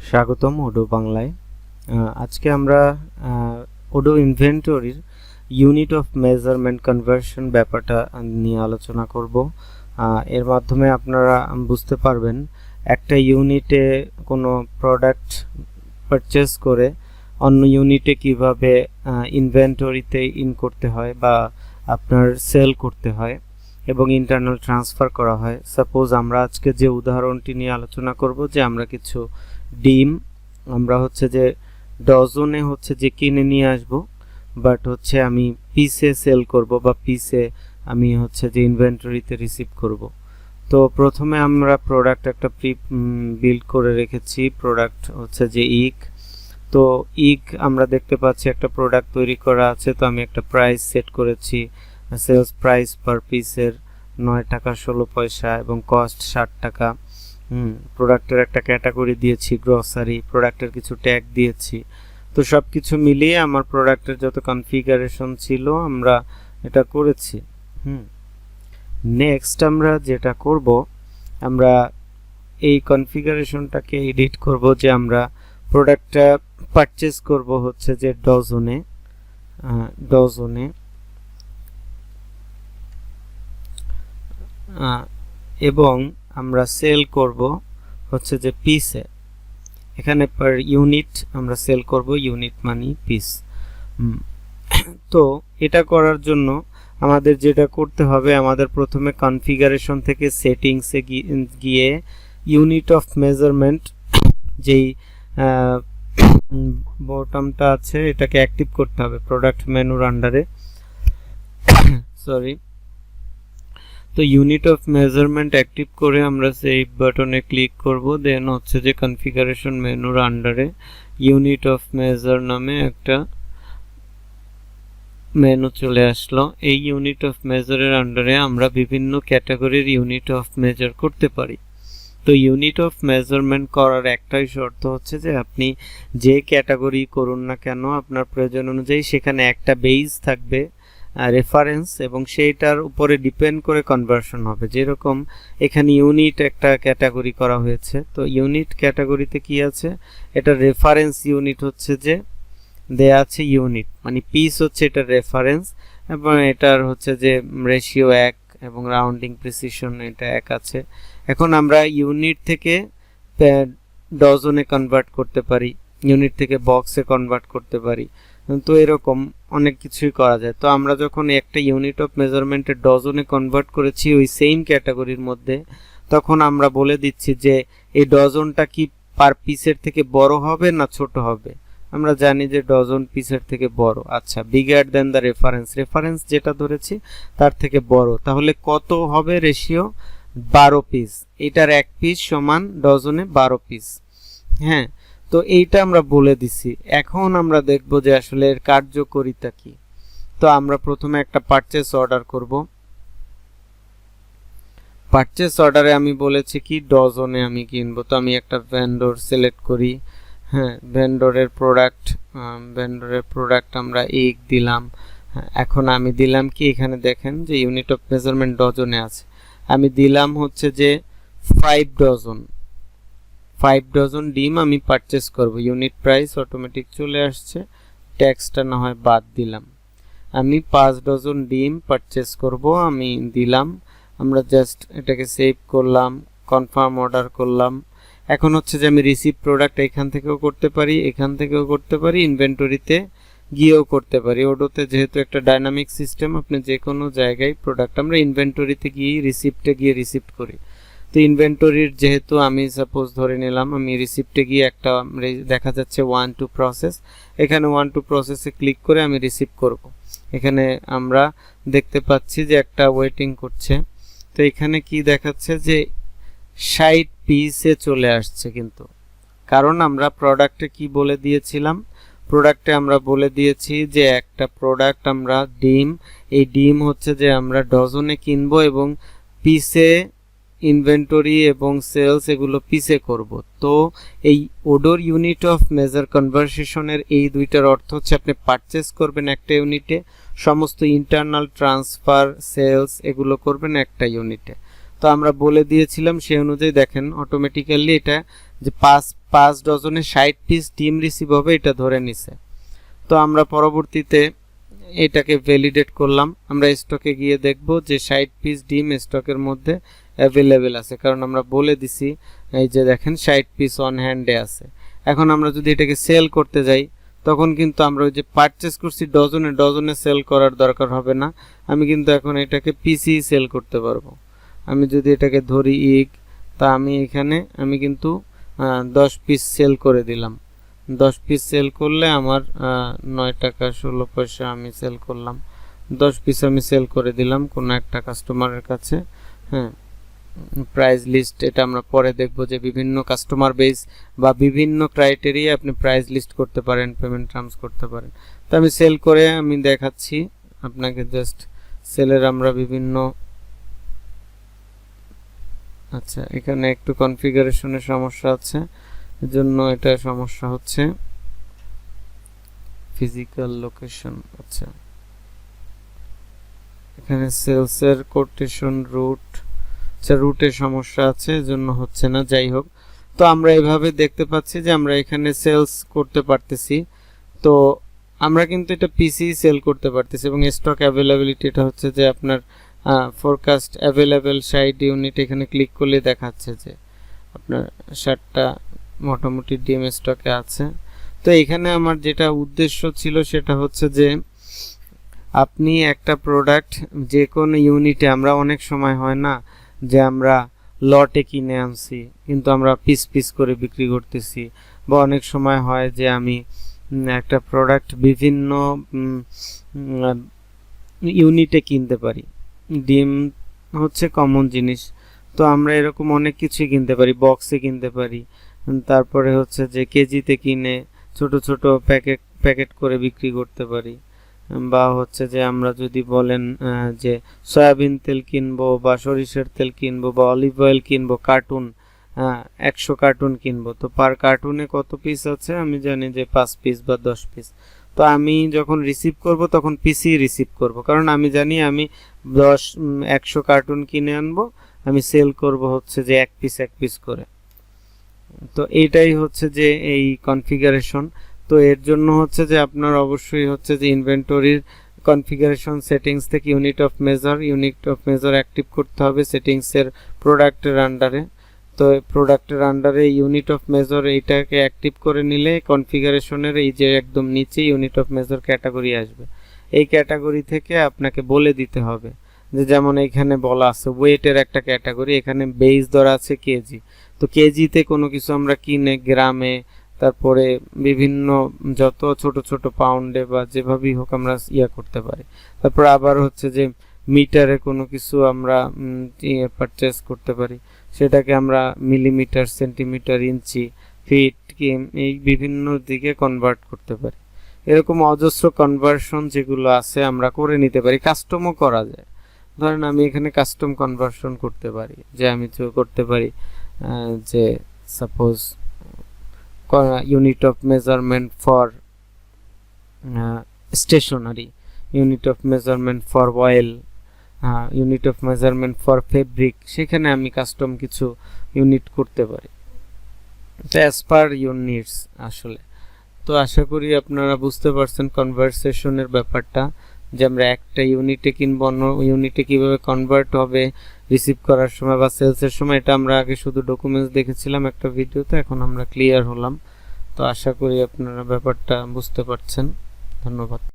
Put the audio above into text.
স্বাগতম ওডো বাংলায়। আজকে আমরা ওডো ইনভেন্টরির ইউনিট অফ মেজারমেন্ট কনভার্সন ব্যাপারটা নিয়ে আলোচনা করব। এর মাধ্যমে আপনারা বুঝতে পারবেন একটা ইউনিটে কোনো প্রোডাক্ট পারচেজ করে অন্য ইউনিটে কিভাবে ইনভেন্টরিতে ইন করতে হয় বা আপনার সেল করতে হয় এবং ইন্টারনাল ট্রান্সফার করা হয়। সাপোজ আমরা আজকে যে উদাহরণটি নিয়ে আলোচনা করব যে আমরা কিছু ডিম আমরা যে ডজনে যে কিনে নিয়ে আসব, বাট আমি পিসে সেল করব বা পিসে আমি যে ইনভেন্টরিতে রিসিভ করব। তো প্রথমে আমরা প্রোডাক্ট একটা প্রি বিল্ড করে রেখেছি। প্রোডাক্ট যে ইক, তো ইক আমরা দেখতে পাচ্ছি একটা প্রোডাক্ট তৈরি করা আছে। তো আমি একটা প্রাইস সেট করেছি, সেলস প্রাইস পার পিসের 9 টাকা 16 পয়সা এবং কস্ট 60 টাকা। প্রোডাক্টের একটা ক্যাটাগরি দিয়েছি গ্রসারি, প্রোডাক্টের কিছু ট্যাগ দিয়েছি। তো সব কিছু মিলিয়ে আমার প্রোডাক্টের যত কনফিগারেশন ছিল আমরা এটা করেছি। নেক্সট আমরা যেটা করব, আমরা এই কনফিগারেশনটাকে এডিট করব যে আমরা প্রোডাক্টটা পারচেজ করব যে ডজনে এবং আমরা সেল করব যে পিসে। এখানে পার ইউনিট আমরা সেল করব, ইউনিট মানে পিস। তো এটা করার জন্য আমাদের যেটা করতে হবে, আমাদের প্রথমে কনফিগারেশন থেকে সেটিংসে গিয়ে ইউনিট অফ মেজারমেন্ট যেই বটমটা আছে এটাকে অ্যাক্টিভ করতে হবে প্রোডাক্ট মেনুর আন্ডারে। সরি, তো ইউনিট অফ মেজারমেন্ট অ্যাক্টিভ করে আমরা সেই বাটনে ক্লিক করব। দেন যে কনফিগারেশন মেনুর আন্ডারে ইউনিট অফ মেজার নামে একটা মেনু চলে আসলো। এই ইউনিট অফ মেজারের আন্ডারে আমরা বিভিন্ন ক্যাটাগরির ইউনিট অফ মেজার করতে পারি। তো ইউনিট অফ মেজারমেন্ট করার একটাই শর্ত যে আপনি যে ক্যাটাগরি করুন না কেন আপনার প্রয়োজন অনুযায়ী সেখানে একটা বেস থাকবে রেফারেন্স, এবং সেইটার উপরে ডিপেন্ড করে কনভার্সন হবে। যেরকম এখানে ইউনিট একটা ক্যাটাগরি করা হয়েছে, তো ইউনিট ক্যাটাগরিতে কি আছে, এটা রেফারেন্স ইউনিট যে দেয়া আছে ইউনিট মানে পিস এটা রেফারেন্স, এবং এটার যে রেশিও 1 এবং রাউন্ডিং প্রিসিশন এটা 1 আছে। এখন আমরা ইউনিট থেকে ডজনে কনভার্ট করতে পারি, ইউনিট থেকে বক্সে কনভার্ট করতে পারি। তো এরকম অনেক কিছুই করা যায়। তো আমরা যখন একটা ইউনিট অফ মেজারমেন্টের ডজনে কনভার্ট করেছি ওই সেম ক্যাটাগরির মধ্যে, তখন আমরা বলে দিচ্ছি যে এই ডজনটা কি পার পিসের থেকে বড় হবে না ছোট হবে। আমরা জানি যে ডজন পিসের থেকে বড়। আচ্ছা, বিগার দেন দ্য রেফারেন্স যেটা ধরেছি তার থেকে বড়, তাহলে কত হবে রেশিও? 12 পিস। এটার 1 পিস সমান ডজনে 12 পিস। হ্যাঁ, তো এইটা আমরা বলে দিছি। এখন আমরা দেখব যে আসলে এর কার্যকারিতা কি। তো আমরা প্রথমে একটা পারচেজ অর্ডার করব। পারচেজ অর্ডারে আমি বলেছি কি ডজনে আমি কিনবো। তো আমি একটা ভেন্ডর সিলেক্ট করি। হ্যাঁ, ভেন্ডরের প্রোডাক্ট আমরা 1 দিলাম। এখন আমি দিলাম কি, এখানে দেখেন যে ইউনিট অফ মেজারমেন্ট ডজনে আছে। আমি দিলাম যে 5 ডজন ডিম আমি পারচেজ করব। ইউনিট প্রাইস অটোমেটিক চলে আসছে, ট্যাক্সটা না হয় বাদ দিলাম। আমি 5 ডজন ডিম পারচেজ করব, আমি দিলাম। আমরা জাস্ট এটাকে সেভ করলাম, কনফার্ম অর্ডার করলাম। এখন যে আমি রিসিভ প্রোডাক্ট এখান থেকেও করতে পারি, এখান থেকেও করতে পারি, ইনভেন্টরিতে গিয়েও করতে পারি। ওডোতে যেহেতু একটা ডাইনামিক সিস্টেম, আপনি যে কোনো জায়গায় প্রোডাক্ট আমরা ইনভেন্টরিতে গিয়ে রিসিভ করি। তো ইনভেন্টরির যেহেতু আমি সাপোজ ধরে নিলাম আমি রিসিপ্টে গিয়ে একটা দেখা যাচ্ছে 1 to প্রসেস, এখানে 1 to প্রসেসে ক্লিক করে আমি রিসিভ করব। এখানে আমরা দেখতে পাচ্ছি যে একটা ওয়েটিং করছে। তো এখানে কি দেখাচ্ছে যে 60 পিসে চলে আসছে, কিন্তু কারণ আমরা প্রোডাক্টে কি বলে দিয়েছিলাম, প্রোডাক্টে আমরা বলে দিয়েছি যে একটা প্রোডাক্ট আমরা ডিম, এই ডিম যে আমরা ডজনে কিনবো এবং পিসে ইনভেন্টরি এবং সেলস এগুলো পিসে করব। তো এই ওডোর ইউনিট অফ মেজার কনভার্সেশনের এই দুইটার অর্থ আপনি পারচেজ করবেন একটা ইউনিটে, সমস্ত ইন্টারনাল ট্রান্সফার সেলস এগুলো করবেন একটা ইউনিটে। তো আমরা বলে দিয়েছিলাম সেই অনুযায়ী দেখেন অটোমেটিক্যালি এটা যে 5 ডজনে 60 পিস ডিম রিসিভ হবে এটা ধরে নিছে। তো আমরা পরবর্তীতে এটাকে ভ্যালিডেট করলাম, আমরা স্টকে গিয়ে দেখব যে 60 পিস ডিম স্টকের মধ্যে অ্যাভেলেবেল আছে, কারণ আমরা বলে দিছি এই যে দেখেন 60 পিস অন হ্যান্ডে আছে। এখন আমরা যদি এটাকে সেল করতে যাই তখন কিন্তু আমরা ওই যে পারচেস করছি ডজনে ডজনে সেল করার দরকার হবে না, আমি কিন্তু এখন এটাকে পিসি সেল করতে পারবো। আমি যদি এটাকে ধরি তা আমি এখানে আমি কিন্তু 10 পিস সেল করে দিলাম। 10 পিস সেল করলে আমার 9 টাকা 16 পয়সা আমি সেল করলাম। 10 পিস আমি সেল করে দিলাম কোনো একটা কাস্টমারের কাছে। হ্যাঁ, প্রাইস লিস্ট এটা আমরা পরে দেখব যে বিভিন্ন কাস্টমার বেস বা বিভিন্ন ক্রাইটেরিয়া আপনি প্রাইস লিস্ট করতে পারেন, পেমেন্ট টার্মস করতে পারেন। তো আমি সেল করে আমি দেখাচ্ছি আপনাকে, জাস্ট সেলের আমরা বিভিন্ন, আচ্ছা এখানে একটু কনফিগারেশনের সমস্যা আছে, এজন্য এটা সমস্যা হচ্ছে। ফিজিক্যাল লোকেশন, আচ্ছা এখানে সেলসের কোটেশন রুট, আচ্ছা রুটের সমস্যা আছে এজন্য হচ্ছে না। যাই হোক, তো আমরা এভাবে দেখতে পাচ্ছি যে আমরা এখানে সেলস করতে পারতেছি। তো আমরা কিন্তু এটা পিসি সেল করতে পারতেছি এবং স্টক অ্যাভেলেবিলিটি এটা হচ্ছে যে আপনার ফোরকাস্ট অ্যাভেলেবেল 60 ইউনিট, এখানে ক্লিক করলে দেখাচ্ছে যে আপনার 60টা মোটামুটি ডিএম স্টকে আছে। তো এখানে আমার যেটা উদ্দেশ্য ছিল সেটা হচ্ছে যে আপনি একটা প্রোডাক্ট যে কোনো ইউনিটে, আমরা অনেক সময় হয় না যে আমরা লটে কিনে আনছি কিন্তু আমরা পিস পিস করে বিক্রি করতেছি, বা অনেক সময় হয় যে আমি একটা প্রোডাক্ট বিভিন্ন ইউনিটে কিনতে পারি। ডিম হচ্ছে কমন জিনিস, তো আমরা এরকম অনেক কিছুই কিনতে পারি, বক্সে কিনতে পারি, তারপরে হচ্ছে যে কেজিতে কিনে ছোট ছোট প্যাকেট করে বিক্রি করতে পারি, বা হচ্ছে যে আমরা যদি বলেন যে সয়াবিন তেল কিনবো বা সরিষার তেল কিনবো বা অলিভ অয়েল কিনবো কার্টুন, 100 কার্টুন কিনবো, তো পার কার্টুনে কত পিস আছে আমি জানি যে 5 পিস বা 10 পিস। তো আমি যখন রিসিভ করব তখন পিসি রিসিভ করব, কারণ আমি জানি আমি 100 কার্টুন কিনে আনবো, আমি সেল করব হচ্ছে যে এক পিস করে। তো এইটাই হচ্ছে যে এই কনফিগারেশন। তো এর জন্য হচ্ছে যে আপনার অবশ্যই হচ্ছে যে ইনভেন্টরির কনফিগারেশন সেটিংস থেকে ইউনিট অফ মেজার অ্যাক্টিভ করতে হবে সেটিংসের প্রোডাক্টের আন্ডারে। তো প্রোডাক্টের আন্ডারে ইউনিট অফ মেজার এইটাকে অ্যাক্টিভ করে নিলে কনফিগারেশনের এই যে একদম নিচে ইউনিট অফ মেজার ক্যাটাগরি আসবে, এই ক্যাটাগরি থেকে আপনাকে বলে দিতে হবে যে যেমন এখানে বলা আছে ওয়েটের একটা ক্যাটাগরি, এখানে বেস ধরা আছে কেজি, তো কেজিতে কোনো কিছু আমরা কিনে গ্রামে, তারপরে বিভিন্ন যত ছোট ছোট পাউন্ডে বা যেভাবেই হোক আমরা করতে পারি। তারপর আবার হচ্ছে যে মিটারে কোনো কিছু আমরা পারচেস করতে পারি, সেটাকে আমরা মিলিমিটার, সেন্টিমিটার, ইঞ্চি, ফিট, এই বিভিন্ন দিকে কনভার্ট করতে পারি। এরকম অজস্র কনভার্সন যেগুলো আছে আমরা করে নিতে পারি, কাস্টমও করা যায়। ধরেন আমি এখানে কাস্টম কনভার্সন করতে পারি, যে আমি করতে পারি যে suppose unit of measurement for stationery, unit of measurement for oil, unit of measurement for fabric, সেখানে আমি কাস্টম কিছু ইউনিট করতে পারি, অ্যাজ পার ইউনিটস আসলে। তো আশা করি আপনারা বুঝতে পারছেন কনভারসেশনের ব্যাপারটা, যে আমরা একটা ইউনিটে কিনবো অন্য ইউনিটে কিভাবে কনভার্ট হবে রিসিভ করার সময় বা সেলসের সময়। এটা আমরা আগে শুধু ডকুমেন্টস দেখেছিলাম একটা ভিডিওতে, এখন আমরা ক্লিয়ার হলাম। তো আশা করি আপনারা ব্যাপারটা বুঝতে পারছেন। ধন্যবাদ।